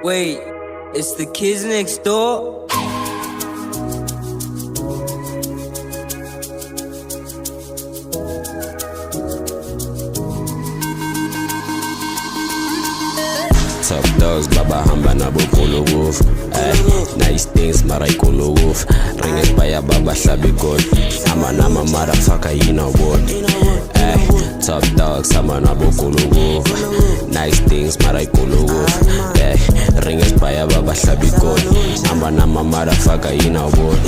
Wait, it's the kids next door? Top dogs, baba hamba nabo kolo wolf. Nice things, mara kolo wolf. Ring it by a baba shabby god. Hamba nama motherfucker, you know what? Top dogs, hamba nabo kolo wolf. Nice things, mara kolo wolf. Ring it by a baba shabby god. Hamba nama motherfucker, you know what?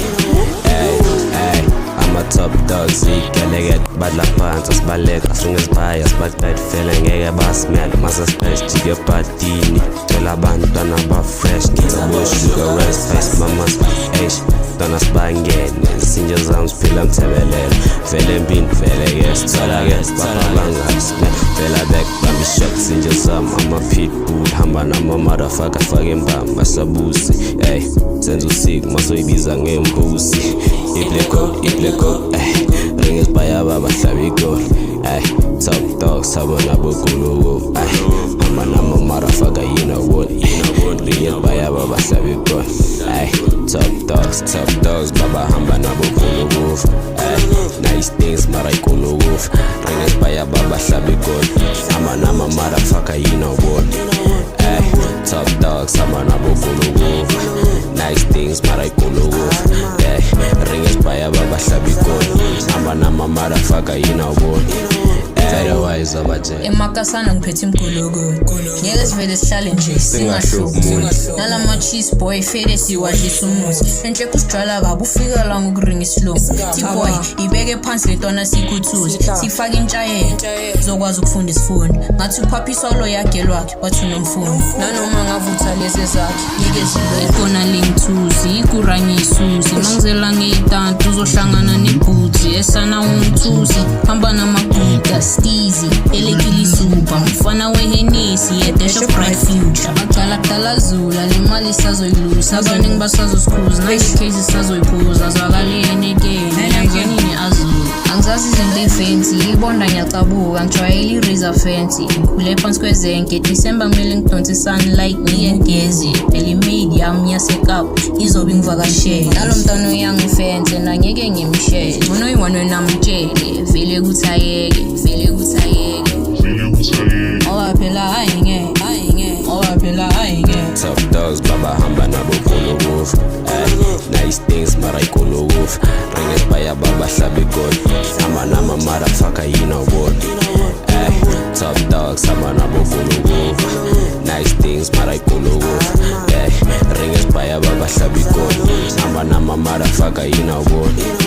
I'm a top dog, get bad la pants, as ballet, as ringers bias, bad bad feeling, a bass man, massa fresh, chiga patini, tola bandana ba fresh, nigga bush, sugar rest, face mamas, age, donas bangen, sinja zams, pilam tebelen, felen bin, fele yes, tola yes, papa bangas, fela back, bambi shot, sinja zam, I'm a pitbull, hamba na ma motherfucker, fucking bam, massa boozy, hey, senzo sick, maso ibiza ngembusi, ipleko, ring is by a baba shabby gold. Top dog, sabona bokulu. I'm a number motherfucker, you know what? Ring is by a baba shabby gold. Top dogs, baba hamba na bokulu. Nice things, mara kulu wolf. Ring is by a baba shabby gold. I'm a number motherfucker, you know what? Top dogs, sabona bokulu. Nice things, mara kulu wolf. Ring is by a baba shabby gold. I'm a motherfucker, you know what? Otherwise, I'm a jet. Emakasana ngiphethe imguluko. Ngeke sivele sihlale nje singashuki. Nalama cheese boy fede siwadlisa umuzi. Enhle kusidrala kabi ufika la ngokuringa isilungu. T-boy ibeke phansi letona sikuthuzi. Sifaka intshayelo zokwazi ukufunda isifundo. Ngathi uphaphiswa lo yakhe lwakhe wathi unomfundo. Nanoma ngavutha lezi zakhe ngeke sibe khona lengithuzi ikuranye isuzi. Mangizela ngeyitantu uzohlangana nebhuti esana umthuzi. Hamba namaguda steezy elekile super mfana wehenisi a dash of bright future. Aqala zula le mali sazoyilusa abaningi basazosikhruza nanje cases sazoyiphuza azwakale again yanzanini azulu angizazi izinto efancy ibonda ngiyacabuka ngijwayele i-razor fancy ngikhule phansi kwezenke December kumele ngidonse sunlight ngiyengezi eli made yami yasekapa izobe ngivakashele nalo mntwana uyangifancy nangeke ngimshele ngcono ingwane namtshele vele kuthi ayeke Top dogs, baba hamba nabo kolo wolf. Nice things, mara kolo wolf. Ring it by a baba shabby god. I'm a nama motherfucker, you know what? Top dogs, hamba nabo kolo wolf. Nice things, mara kolo wolf. Ring it by a baba shabby god. I'm a nama motherfucker, you know what?